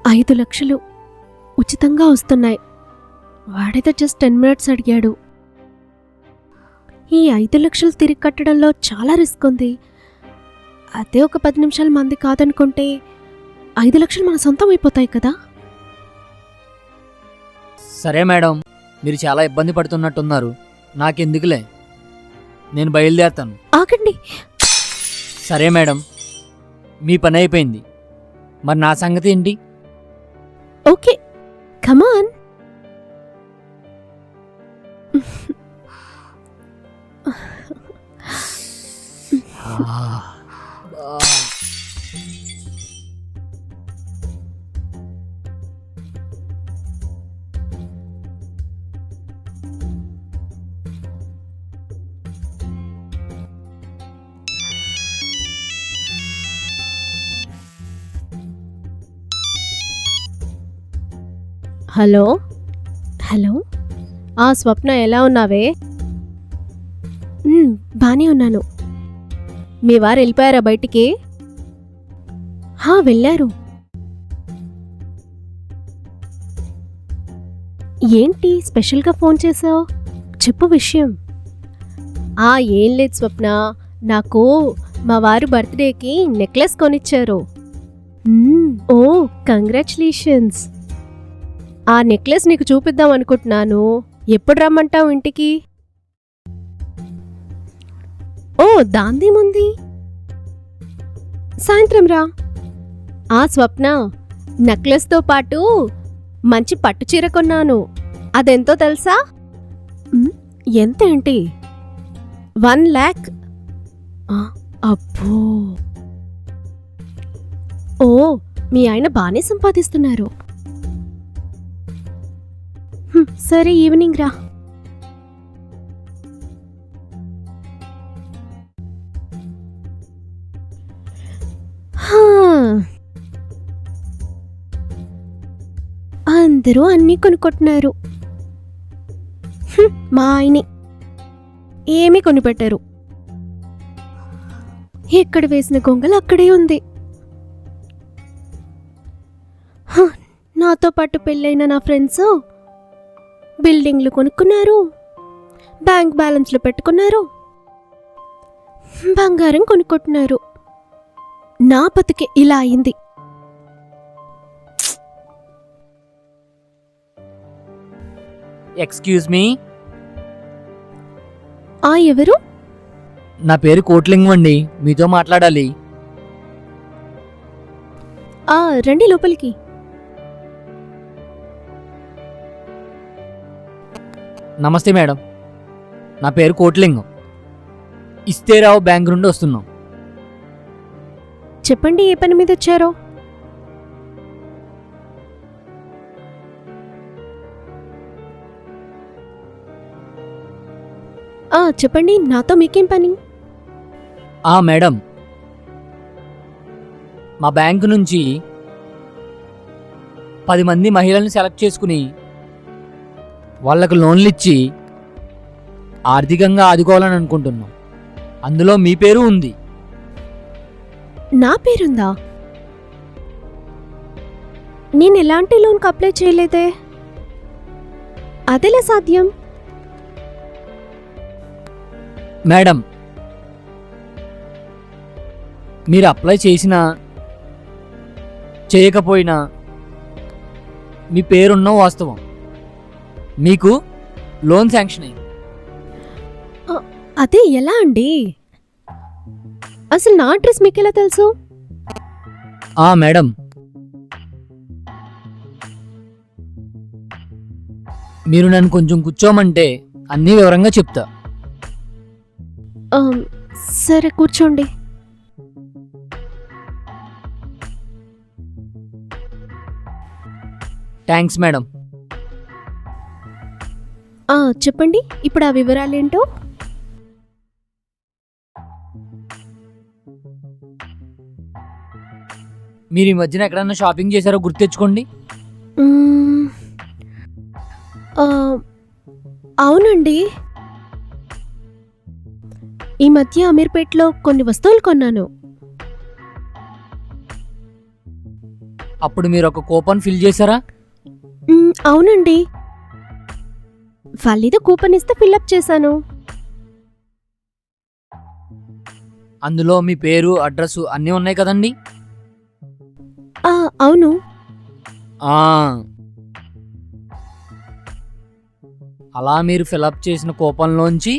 5 లక్షలు ఉచితంగా వస్తున్నాయి. వాడైతే జస్ట్ 10 మినిట్స్ అడిగాడు. ఈ 5 లక్షలు తిరిగి కట్టడంలో చాలా రిస్క్ ఉంది. అదే ఒక 10 నిమిషాల మంది కాదనుకుంటే 5 లక్షలు మన సొంతం అయిపోతాయి కదా. సరే మేడం, మీరు చాలా ఇబ్బంది పడుతున్నట్టున్నారు. నాకెందుకులే, నేను బయలుదేరుతాను. ఆగండి. సరే మేడం, మీ పని అయిపోయింది. మరి నా సంగతి ఏంటి? ఓకే, కమాన్. హలో హలో, స్వప్న, ఎలా ఉన్నావే? బానే ఉన్నాను. మీ వారు వెళ్ళిపోయారా బయటికి? వెళ్ళారు. ఏంటి స్పెషల్గా ఫోన్ చేసావు? చెప్పు విషయం. ఏం లేదు స్వప్న, నాకు మా వారు బర్త్డేకి నెక్లెస్ కొనిచ్చారు. ఓ, కంగ్రాచులేషన్స్. ఆ నెక్లెస్ నీకు చూపిద్దాం అనుకుంటున్నాను. ఎప్పుడు రమ్మంటావు ఇంటికి? దాందేముంది, సాయంత్రం రా. స్వప్న, నెక్లెస్తో పాటు మంచి పట్టు చీర కొన్నాను. అదెంతో తెలుసా? ఎంత ఏంటి? 1 lakh. అబ్బో. మీ ఆయన బానే సంపాదిస్తున్నారు. సరే, ఈవినింగ్ రా. అందరూ అన్నీ కొనుక్కుంటున్నారు. మా ఆయనే ఏమీ కొనిపెట్టారు. ఎక్కడ వేసిన గొంగలు అక్కడే ఉంది. నాతో పాటు పెళ్ళైన నా ఫ్రెండ్స్ బిల్డింగ్లు కొనుక్కున్నారు, బ్యాంక్ బ్యాలెన్స్లు పెట్టుకున్నారు, బంగారం కొనుక్కుంటున్నారు. నా బతుకే ఇలా అయింది. Excuse me. ఎవరు? నా పేరు కోట్లింగం అండి, మీతో మాట్లాడాలి. రండి లోపలికి. నమస్తే మేడం, నా పేరు కోట్లింగం. ఇస్తేరావు బ్యాంక్ నుండి వస్తున్నాం. చెప్పండి, ఏ పని మీద వచ్చారో? చెప్పండి, నాతో మీకేం పని? మేడం, మా బ్యాంకు నుంచి 10 మంది మహిళల్ని సెలెక్ట్ చేసుకుని వాళ్లకు లోన్లు ఇచ్చి ఆర్థికంగా ఆదుకోవాలని అనుకుంటున్నాం. అందులో మీ పేరు ఉంది. నా పేరుందా? నేను ఎలాంటి లోన్కి అప్లై చేయలేదే. అదెలా సాధ్యం? మేడం, మీరు అప్లై చేసినా చేయకపోయినా మీ పేరున్న వాస్తవం. మీకు లోన్ శాంక్షన్ అయింది. అదే ఎలా అండి? అసలు నా అడ్రస్ మీకెలా తెలుసు? మేడం, మీరు నన్ను కొంచెం కూర్చోమంటే అన్నీ వివరంగా చెప్తా. సరే, కూర్చోండి. Thanks madam. చెప్పండి, ఇప్పుడు ఆ వివరాలేంటో? మీరు ఈ మధ్యన ఎక్కడన్నా షాపింగ్ చేశారో గుర్తు తెచ్చుకోండి. అవునండి, ఈ మధ్య అమీర్పేట్లో కొన్ని వస్తువులు కొన్నాను. అప్పుడు మీరు ఒక కూపన్ ఫిల్ చేశారా? అవునండి, వాళ్ళేదో కూపన్ ఇస్తే ఫిల్అప్ చేశాను. అందులో మీ పేరు, అడ్రస్ అన్నీ ఉన్నాయి కదండి? అవును. ఆ, అలా మీరు ఫిలప్ చేసిన కూపన్లోంచి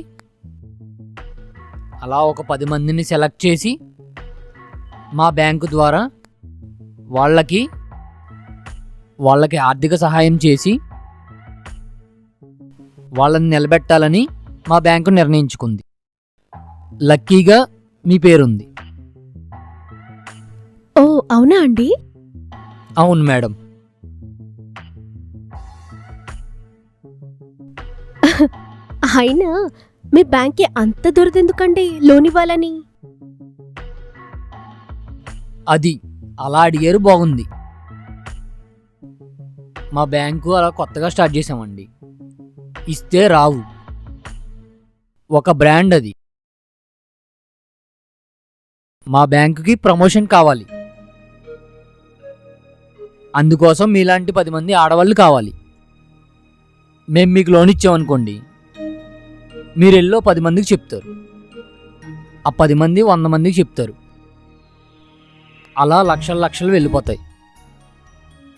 అలా ఒక 10 మందిని సెలెక్ట్ చేసి మా బ్యాంకు ద్వారా వాళ్ళకి ఆర్థిక సహాయం చేసి వాళ్ళని నిలబెట్టాలని మా బ్యాంకు నిర్ణయించుకుంది. లక్కీగా మీ పేరుంది. ఓ అవునా అండి? అవును మేడం. అయినా మీ బ్యాంక్కి అంత దురదెందుకండి లోన్ ఇవ్వాలని? అది అలా అడిగారు, బాగుంది. మా బ్యాంకు అలా కొత్తగా స్టార్ట్ చేసామండి. ఇస్తే రావు, ఒక బ్రాండ్ అది. మా బ్యాంకుకి ప్రమోషన్ కావాలి, అందుకోసం మీలాంటి 10 మంది ఆడవాళ్ళు కావాలి. మేము మీకు లోన్ ఇచ్చామనుకోండి, మీరు ఎల్లో 10 మందికి చెప్తారు, ఆ 10 మంది 100 మందికి చెప్తారు, అలా లక్షలు లక్షలు వెళ్ళిపోతాయి.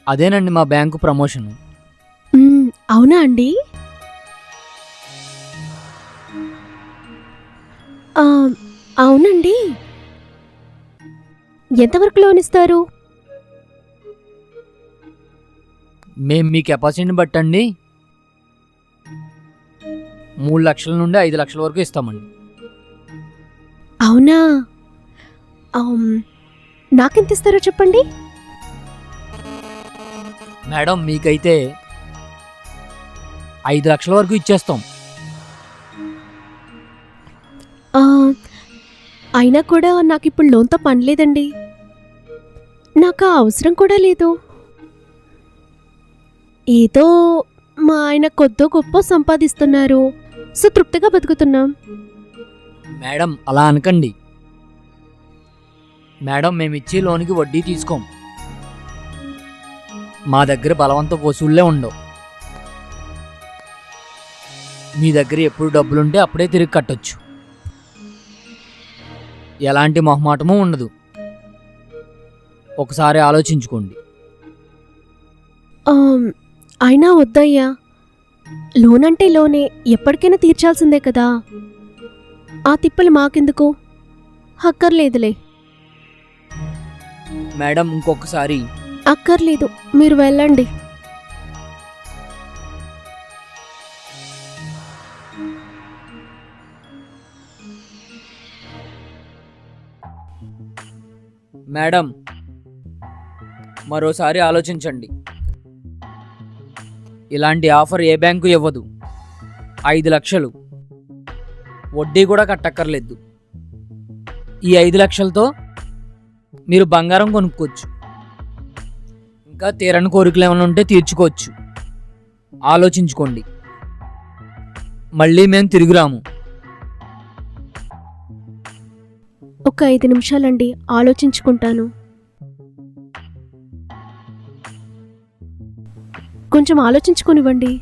అదేనండి మా బ్యాంకు ప్రమోషన్. అవునా అండి? అవునండి. ఎంతవరకు లోన్ ఇస్తారు? మేము మీ కెపాసిటీని బట్టండి 3 లక్షల నుండి 5 లక్షల వరకు ఇస్తామండి. అవునా? నాకెంత ఇస్తారో చెప్పండి. మేడం, మీకైతే 5 లక్షల వరకు ఇచ్చేస్తాం. అయినా కూడా నాకు ఇప్పుడు లోన్తో పని లేదండి, నాకు ఆ అవసరం కూడా లేదు. ఏదో మా ఆయన కొద్దో గొప్ప సంపాదిస్తున్నారు, సో తృప్తిగా బతుకుతున్నాం. మేడం, అలా అనకండి మేడం. మేము ఇచ్చే లోనికి వడ్డీ తీసుకోం. మా దగ్గర బలవంత వసూళ్లే ఉండవు. మీ దగ్గర ఎప్పుడు డబ్బులుంటే అప్పుడే తిరిగి కట్టొచ్చు. ఎలాంటి మొహమాటమూ ఉండదు. ఒకసారి ఆలోచించుకోండి. అయినా వద్దయ్యా, లోన్ అంటే లోనే, ఎప్పటికైనా తీర్చాల్సిందే కదా. ఆ తిప్పలు మాకెందుకు, అక్కర్లేదులే. మేడం, ఇంకొకసారి. అక్కర్లేదు, మీరు వెళ్ళండి. మేడం, మరోసారి ఆలోచించండి. ఇలాంటి ఆఫర్ ఏ బ్యాంకు ఇవ్వదు. 5 లక్షలు వడ్డీ కూడా కట్టక్కర్లేదు. ఈ 5 లక్షలతో మీరు బంగారం కొనుక్కోవచ్చు, ఇంకా తీరని కోరికలు ఏమైనా ఉంటే తీర్చుకోవచ్చు. ఆలోచించుకోండి, మళ్ళీ మేము తిరిగిరాము. ఒక 5 నిమిషాలండి, ఆలోచించుకుంటాను. కొంచెం ఆలోచించుకునివ్వండి.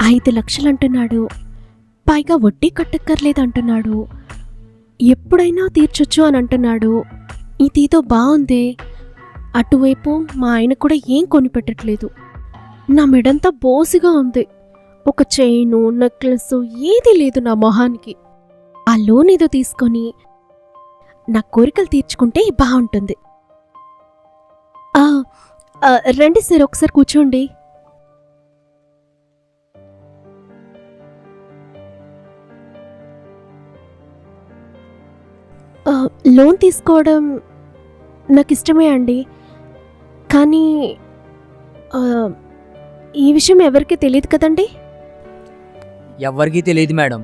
5 లక్షలు అంటున్నాడు, పైగా వడ్డీ కట్టక్కర్లేదు అంటున్నాడు, ఎప్పుడైనా తీర్చొచ్చు అని అంటున్నాడు. ఇదేదో బాగుందే. అటువైపు మా ఆయన కూడా ఏం కొనిపెట్టట్లేదు. నా మెడంతా బోసిగా ఉంది, ఒక చైను నెక్లెస్ ఏదీ లేదు నా మొహానికి. ఆ లోన్ ఏదో తీసుకొని నా కోరికలు తీర్చుకుంటే బాగుంటుంది. రండి సార్, ఒకసారి కూర్చోండి. లోన్ తీసుకోవడం నాకు ఇష్టమే అండి, కానీ ఈ విషయం ఎవరికీ తెలియదు కదండి. ఎవ్వరికీ తెలియదు మేడం,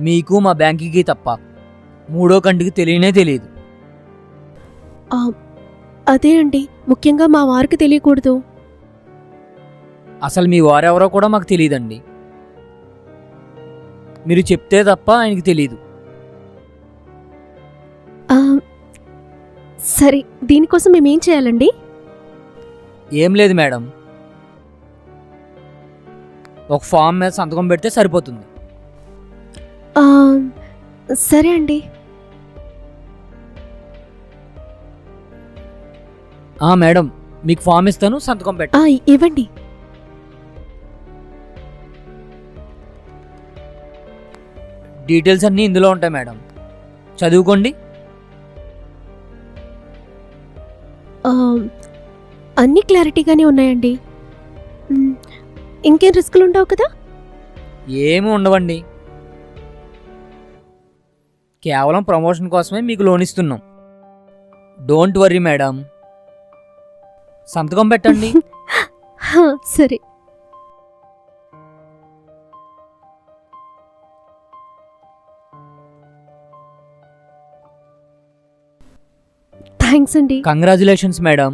మీకు మా బ్యాంకుకి తప్ప మూడో కంటికి తెలియనే తెలియదు. అదే అండి, ముఖ్యంగా మా వారికి తెలియకూడదు. అసలు మీ వారెవరో కూడా మాకు తెలియదండి. మీరు చెప్తే తప్ప ఆయనకి తెలియదు. సరే, దీనికోసం మేమేం చేయాలండి? ఏం లేదు మేడం, ఒక ఫామ్ మీద సంతకం పెడితే సరిపోతుంది. ఆ, సరే అండి. మేడం, మీకు ఫామ్ ఇస్తాను, సంతకం పెట్ట. ఇవ్వండి. డీటెయిల్స్ అన్నీ ఇందులో ఉంటాయి మేడం, చదువుకోండి. ఆ, అన్నీ క్లారిటీగానే ఉన్నాయండి. ఇంకేం రిస్కులు ఉండవు కదా? ఏమీ ఉండవండి, కేవలం ప్రమోషన్ కోసమే మీకు లోన్ ఇస్తున్నాం. డోంట్ వర్రీ మేడం, సంతకం పెట్టండి. సరే. థ్యాంక్స్ అండి. కంగ్రాచులేషన్స్ మేడం,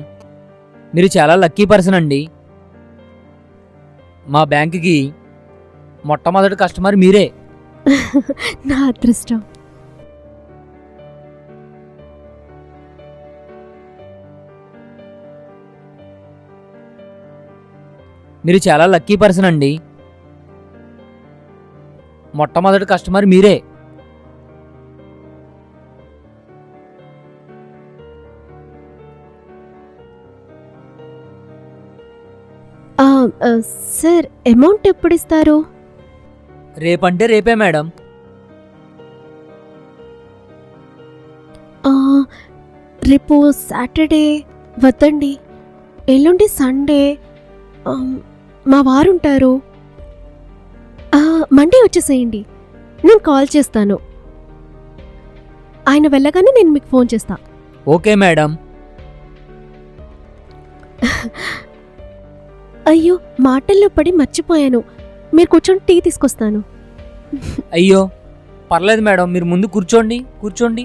మీరు చాలా లక్కీ పర్సన్ అండి. మా బ్యాంకుకి మొట్టమొదటి కస్టమర్ మీరే. నా అదృష్టం. మీరు చాలా లక్కీ పర్సన్ అండి, మొట్టమొదటి కస్టమర్ మీరే. సార్, అమౌంట్ ఎప్పుడు ఇస్తారు? రేపంటే రేపే మేడం. రేపు సాటర్డే వద్దండి, ఎల్లుండి సండే. మా వారుంటారు. మండే వచ్చేసేయండి, నేను కాల్ చేస్తాను. ఆయన వెళ్ళగానే నేను మీకు ఫోన్ చేస్తా. Okay madam. అయ్యో, మాటల్లో పడి మర్చిపోయాను. మీరు కూర్చొని టీ తీసుకొస్తాను. అయ్యో పర్లేదు మేడం, మీరు ముందు కూర్చోండి.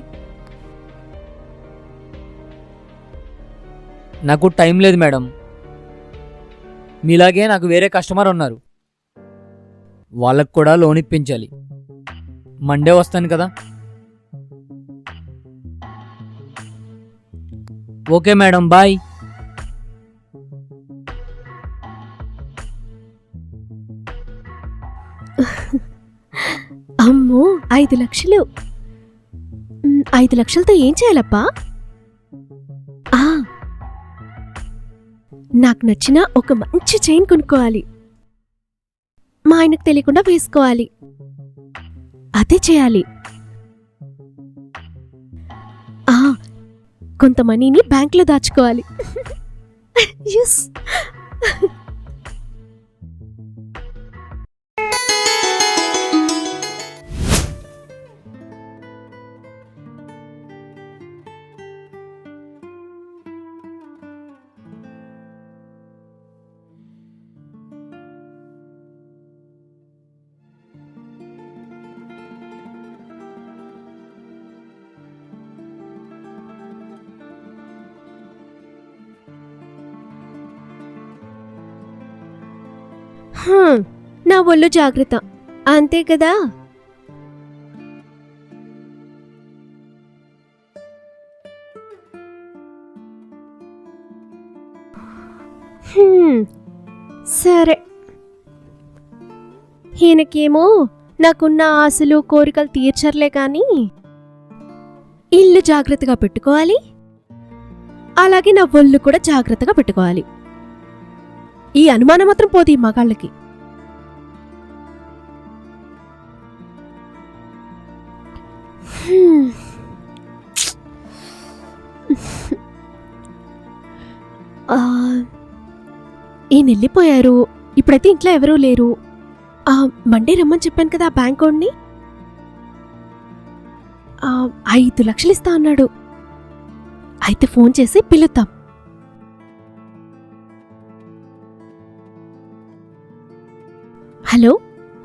నాకు టైం లేదు మేడం, మీలాగే నాకు వేరే కస్టమర్ ఉన్నారు, వాళ్ళకు కూడా లోన్ ఇప్పించాలి. మండే వస్తాను కదా. Okay madam, bye. అమ్మో, 5 లక్షలు! 5 లక్షలతో ఏం చేయాలప్పా? నాకు నచ్చిన ఒక మంచి చైన్ కొనుక్కోవాలి, మా ఆయనకు తెలియకుండా వేసుకోవాలి. అదే చేయాలి. కొంత మనీని బ్యాంక్లో దాచుకోవాలి. ఎస్. నా ఒళ్ళు జాగ్రత్త, అంతే కదా? సరే. ఈయనకేమో నాకున్న ఆశలు కోరికలు తీర్చర్లే కానీ ఇల్లు జాగ్రత్తగా పెట్టుకోవాలి, అలాగే నా ఒళ్ళు కూడా జాగ్రత్తగా పెట్టుకోవాలి. ఈ అనుమానం మాత్రం పోదు ఈ మగాళ్ళకి. ఈయన వెళ్ళిపోయారు, ఇప్పుడైతే ఇంట్లో ఎవరూ లేరు. మండే రమ్మని చెప్పాను కదా బ్యాంక్ వాడిని. 5 లక్షలు ఇస్తా అన్నాడు. అయితే ఫోన్ చేసి పిలుద్దాం. హలో,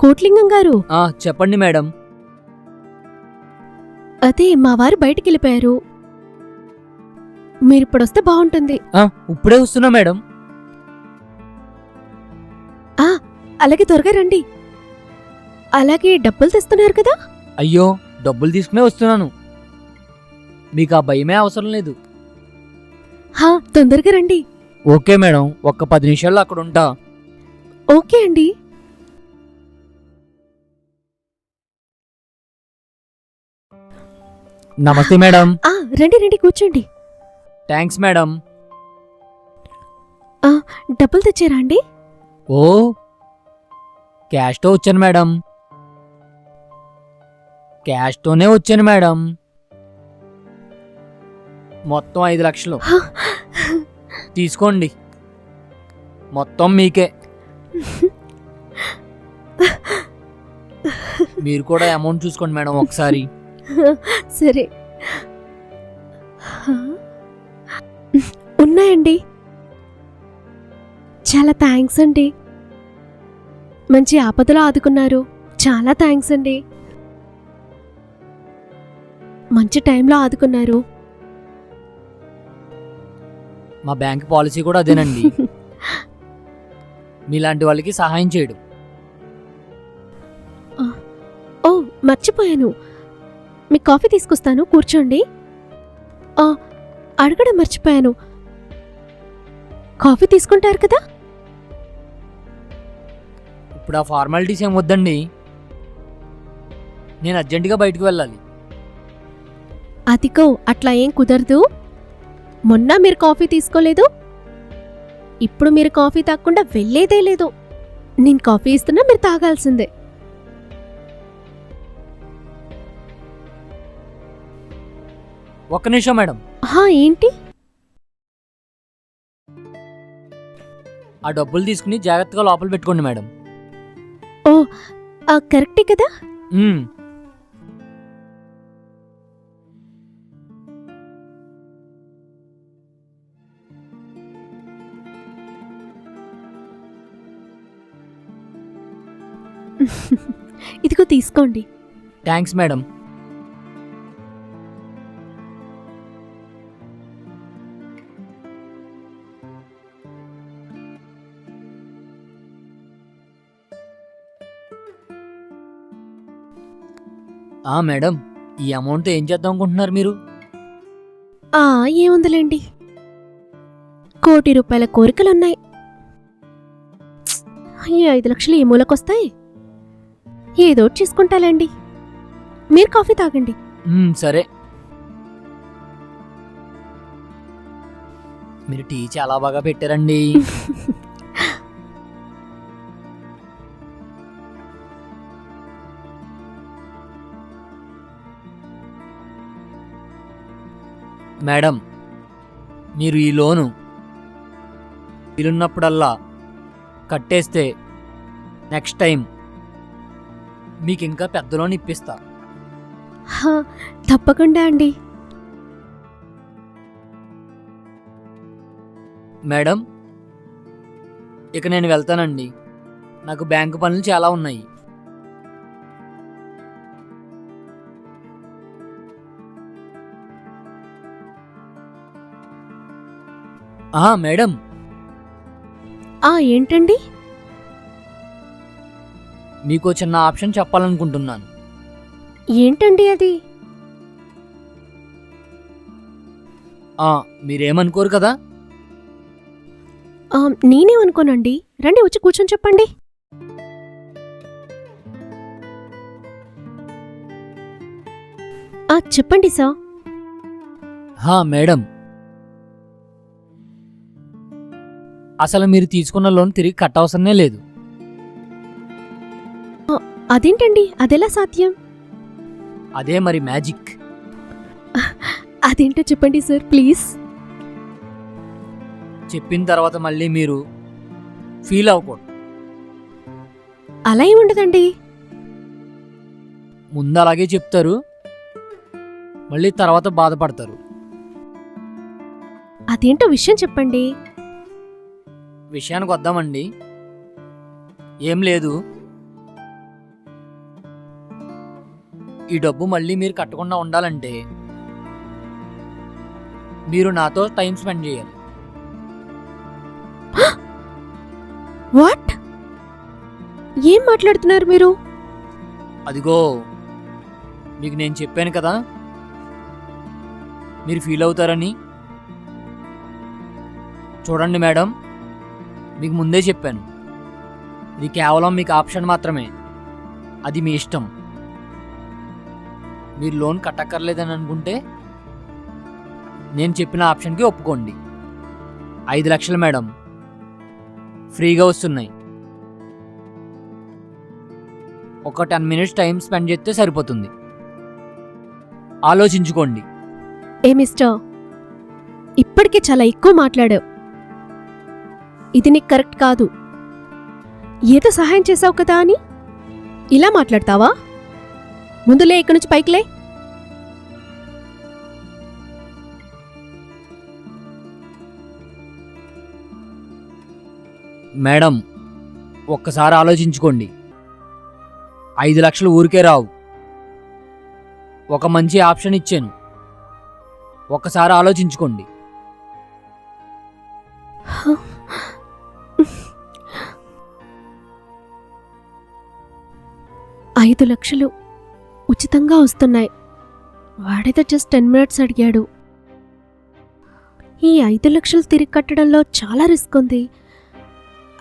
కోట్లింగం గారు. చెప్పండి మేడం. అదే, మా వారు బయటికి వెళ్ళిపోయారు, మీరిప్పుడొస్తే బాగుంటుంది. ఇప్పుడే వస్తున్నా మేడం. అలాగే త్వరగా రండి. అలాగే డబ్బులు తెస్తున్నారు కదా? అయ్యో, డబ్బులు తీసుకునే వస్తున్నాను, మీకు ఆ భయమే అవసరం లేదు. హా, తొందరగా రండి. ఓకే మేడం, ఒక్క 10 నిమిషాల్లో అక్కడ ఉంటా. ఓకే అండి. నమస్తే మేడం. రండి రండి, కూర్చోండి. Thanks madam. డబ్బులు తెచ్చారా అండి? ఓ, క్యాష్తో వచ్చాను మేడం. క్యాష్తోనే వచ్చాను మేడం. మొత్తం 5 లక్షలు హా, తీసుకోండి. మొత్తం మీకే. మీరు కూడా అమౌంట్ చూసుకోండి మేడం ఒకసారి. సరే. హా, ఉన్నాయండి. చాలా థ్యాంక్స్ అండి. మంచి ఆపదలో ఆదుకున్నారు. చాలా థ్యాంక్స్ అండి. మంచి టైంలో ఆదుకున్నారు. మా బ్యాంక్ పాలసీ కూడా అదేనండి, మీలాంటి వాళ్ళకి సహాయం చేయడం. ఓ, మర్చిపోయాను. మీకు కాఫీ తీసుకొస్తాను, కూర్చోండి. అడగడం మర్చిపోయాను. కాఫీ తీసుకుంటారు కదా? ఇప్పుడు ఆ ఫార్మాలిటీస్ ఏం వద్దండి, నేను అర్జెంటుగా బయటకు వెళ్ళాలి. అదిగో, అట్లా ఏం కుదరదు. మొన్న మీరు కాఫీ తీసుకోలేదు, ఇప్పుడు మీరు కాఫీ తాగకుండా వెళ్ళేదే లేదు. నేను కాఫీ ఇస్తున్నా, మీరు తాగాల్సిందే. ఒక్క నిమిషం మేడం. ఏంటి? ఆ డబ్బులు తీసుకుని జాగ్రత్తగా లోపల పెట్టుకోండి మేడం. కరెక్టే కదా? మ్మ్. ఇదిగో తీసుకోండి. Thanks madam. మేడం, ఈ అమౌంట్ ఏం చేద్దాం అనుకుంటున్నారు మీరు? ఏముందిలేండి, ₹1,00,00,000 కోరికలున్నాయి. ఈ 5 లక్షలు ఏ మూలకొస్తాయి? ఏదోటి చేసుకుంటాలేండి. మీరు కాఫీ తాగండి. సరే. మీరు టీ చాలా బాగా పెట్టారండి. మేడం, మీరు ఈ లోను వీలున్నప్పుడల్లా కట్టేస్తే నెక్స్ట్ టైం మీకు ఇంకా పెద్ద లోన్ ఇప్పిస్తా. తప్పకుండా అండి. మేడం, ఇక నేను వెళ్తానండి. నాకు బ్యాంకు పనులు చాలా ఉన్నాయి. మేడం. ఏంటండి? మీకు చిన్న ఆప్షన్ చెప్పాలనుకుంటున్నాను. ఏంటండి అది? మీరేమనుకోరు కదా? నేనేమనుకోనండి. రండి, వచ్చి కూర్చొని చెప్పండి. చెప్పండి సార్. మేడం, అసలు మీరు తీసుకున్న లోన్ తిరిగి కట్టవసరమే లేదు. అదేంటండి, అదెలా సాధ్యం? అదే మరి మ్యాజిక్. అదేంటో చెప్పండి సార్, ప్లీజ్. చెప్పిన తర్వాత మళ్ళీ మీరు ఫీల్ అవ్వకూడదు. అలా ఏముండదండి. ముందు అలాగే చెప్తారు, మళ్ళీ తర్వాత బాధపడతారు. అదేంటో విషయం చెప్పండి. విషయానికి వద్దామండి. ఏం లేదు, ఈ డబ్బు మళ్ళీ మీరు కట్టకుండా ఉండాలంటే మీరు నాతో టైం స్పెండ్ చేయాలి. వాట్? ఏం మాట్లాడుతున్నారు మీరు? అదిగో, మీకు నేను చెప్పాను కదా మీరు ఫీల్ అవుతారని. చూడండి మేడం, మీకు ముందే చెప్పాను, ఇది కేవలం మీకు ఆప్షన్ మాత్రమే. అది మీ ఇష్టం. మీరు లోన్ కట్టక్కర్లేదని అనుకుంటే నేను చెప్పిన ఆప్షన్కి ఒప్పుకోండి. 5 లక్షలు మేడం, ఫ్రీగా వస్తున్నాయి. ఒక 10 మినిట్స్ టైం స్పెండ్ చేస్తే సరిపోతుంది. ఆలోచించుకోండి. ఏ మిస్టర్, ఇప్పటికే చాలా ఎక్కువ మాట్లాడావు. ఇది నీకు కరెక్ట్ కాదు. ఏదో సహాయం చేసావు కదా అని ఇలా మాట్లాడతావా? ముందులే, ఇక్కడి నుంచి పైకిలే. మేడం, ఒక్కసారి ఆలోచించుకోండి. 5 లక్షలు ఊరికే రావు. ఒక మంచి ఆప్షన్ ఇచ్చాను, ఒక్కసారి ఆలోచించుకోండి. ఐదు లక్షలు ఉచితంగా వస్తున్నాయి. వాడైతే జస్ట్ 10 మినిట్స్ అడిగాడు. ఈ 5 లక్షలు తిరిగి కట్టడంలో చాలా రిస్క్ ఉంది.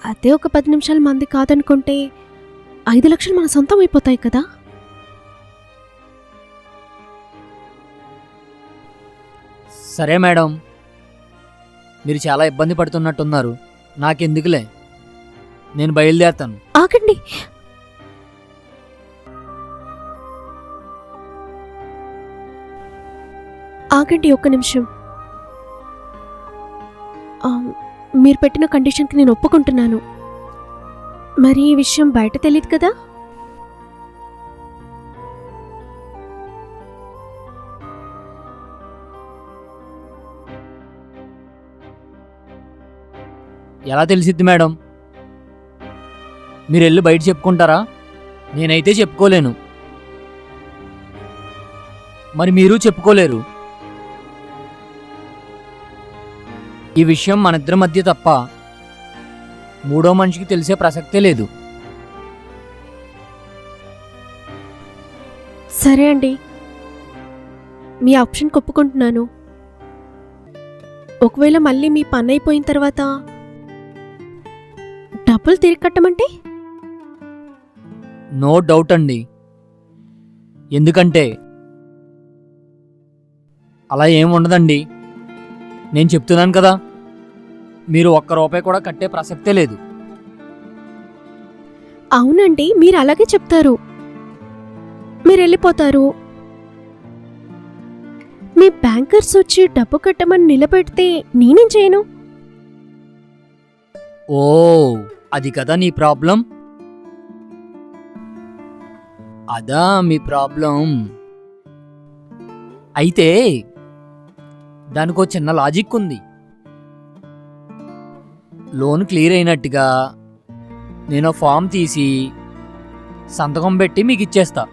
అదే ఒక 10 నిమిషాల మంది కాదనుకుంటే 5 లక్షలు మన సొంతం అయిపోతాయి కదా. సరే మేడం, మీరు చాలా ఇబ్బంది పడుతున్నట్టున్నారు. నాకెందుకులే, నేను బయలుదేరుతాను. ఆగండి. ఆగండి ఒక్క నిమిషం. మీరు పెట్టిన కండిషన్కి నేను ఒప్పుకుంటున్నాను. మరి ఈ విషయం బయట తెలియదు కదా. ఎలా తెలిసిద్ది మేడం? మీరు వెళ్ళి బయట చెప్పుకుంటారా? నేనైతే చెప్పుకోలేను. మరి మీరు చెప్పుకోలేరు. ఈ విషయం మనిద్దరి మధ్య తప్ప మూడో మనిషికి తెలిసే ప్రసక్తే లేదు. సరే అండి, మీ ఆప్షన్కి ఒప్పుకుంటున్నాను. ఒకవేళ మళ్ళీ మీ పని అయిపోయిన తర్వాత డబ్బులు తిరిగి కట్టమంటే? నో డౌట్ అండి. ఎందుకంటే అలా ఏం ఉండదండి. నేను చెప్తున్నాను కదా, మీరు ₹1 కూడా కట్టే ప్రసక్తే లేదు. అవునండి, మీరు అలాగే చెప్తారు. మీరు వెళ్ళిపోతారు. మీ బ్యాంకర్స్ వచ్చి డబ్బు కట్టమని నిలబెడితే నేనేం చేయను? ఓ, అది కదా నీ ప్రాబ్లం. అదా మీ ప్రాబ్లం. అయితే దానికో చిన్న లాజిక్ ఉంది. లోన్ క్లియర్ అయినట్టుగా నేను ఫామ్ తీసి సంతకం పెట్టి మీకు ఇచ్చేస్తా.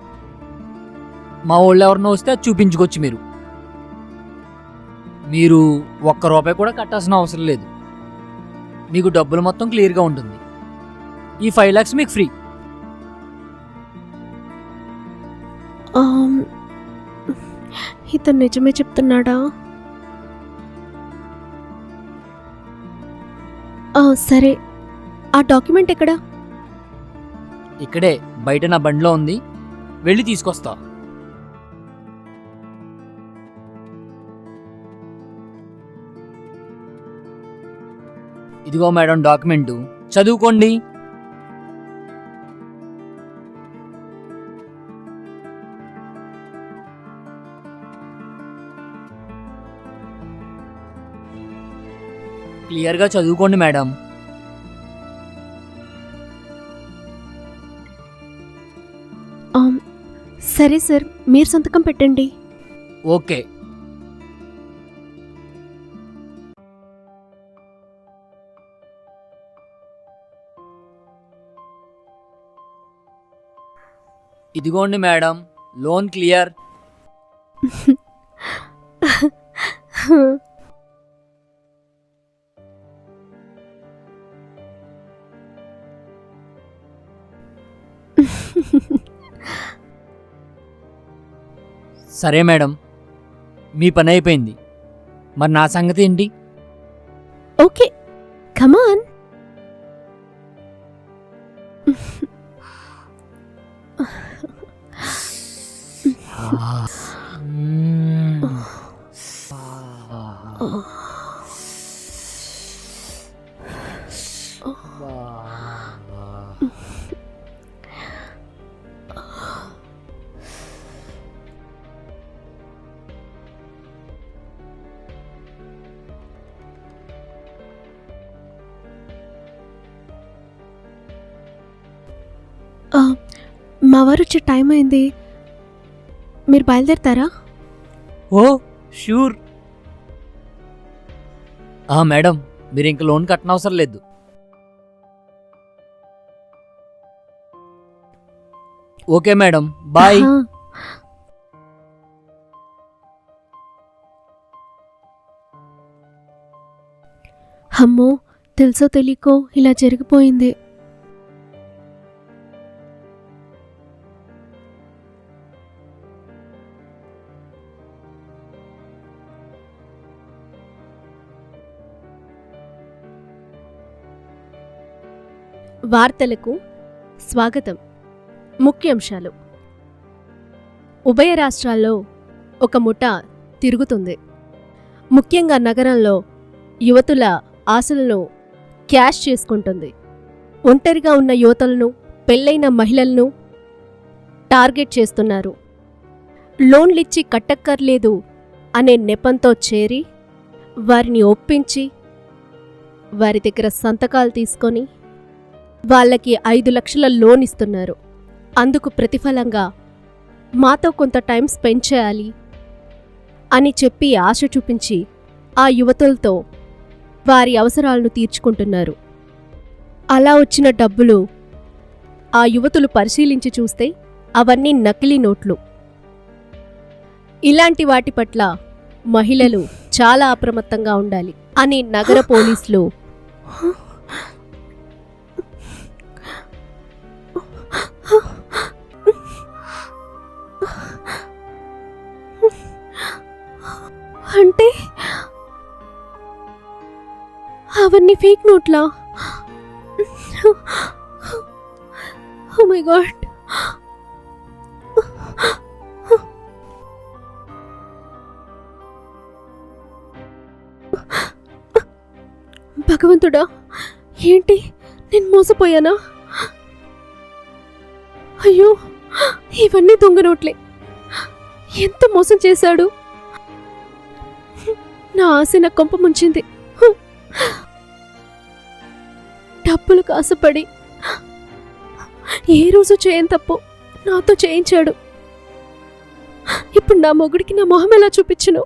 మా వాళ్ళు ఎవరినో వస్తే అది చూపించుకోవచ్చు. మీరు ₹1 కూడా కట్టాల్సిన అవసరం లేదు. మీకు డబ్బులు మొత్తం క్లియర్గా ఉంటుంది. ఈ 5 lakhs మీకు ఫ్రీ. ఇతను నిజమే చెప్తున్నాడా? సరే, ఆ డాక్యుమెంట్ ఎక్కడా? ఇక్కడే బయట నా బండిలో ఉంది, వెళ్ళి తీసుకొస్తా. ఇదిగో మేడం డాక్యుమెంటు, చదువుకోండి. క్లియర్గా చదువుకోండి మేడం. సరే సార్, మీరు సంతకం పెట్టండి. ఓకే. ఇదిగోండి మేడం, లోన్ క్లియర్. సరే మేడం, మీ పని అయిపోయింది. మరి నా సంగతి ఏంటి? ఓకే, కమాన్. మా వారు వచ్చే టైం అయింది, మీరు బయలుదేరతారా? ఓ షూర్. మేడం, మీరు ఇంక లోన్ కట్టనవసరం లేదు. Okay madam, bye. ఆహా. అమ్మో, తెలుసో తెలియకో ఇలా జరిగిపోయింది. వార్తలకు స్వాగతం. ముఖ్యాంశాలు. ఉభయ రాష్ట్రాల్లో ఒక ముఠా తిరుగుతుంది. ముఖ్యంగా నగరంలో యువతుల ఆశలను క్యాష్ చేసుకుంటుంది. ఒంటరిగా ఉన్న యువతులను, పెళ్ళైన మహిళలను టార్గెట్ చేస్తున్నారు. లోన్లిచ్చి కట్టక్కర్లేదు అనే నెపంతో చేరి వారిని ఒప్పించి వారి దగ్గర సంతకాలు తీసుకొని వాళ్ళకి 5 లక్షల లోన్ ఇస్తున్నారు. అందుకు ప్రతిఫలంగా మాతో కొంత టైం స్పెండ్ చేయాలి అని చెప్పి ఆశ చూపించి ఆ యువతులతో వారి అవసరాలను తీర్చుకుంటున్నారు. అలా వచ్చిన డబ్బులు ఆ యువతులు పరిశీలించి చూస్తే అవన్నీ నకిలీ నోట్లు. ఇలాంటి వాటి పట్ల మహిళలు చాలా అప్రమత్తంగా ఉండాలి అని నగర పోలీసులు అంటే అవన్నీ ఫేక్ నోట్లా? Oh my god. భగవంతుడా, ఏంటి నేను మోసపోయానా? అయ్యో, ఇవన్నీ దొంగ నోట్లే. ఎంత మోసం చేశాడు. నా ఆశ నా కొంప ముంచింది. డబ్బులు కాసుపడి ఏ రోజు చేయని తప్పు నాతో చేయించాడు. ఇప్పుడు నా మొగుడికి నా మొహం ఎలా చూపించను?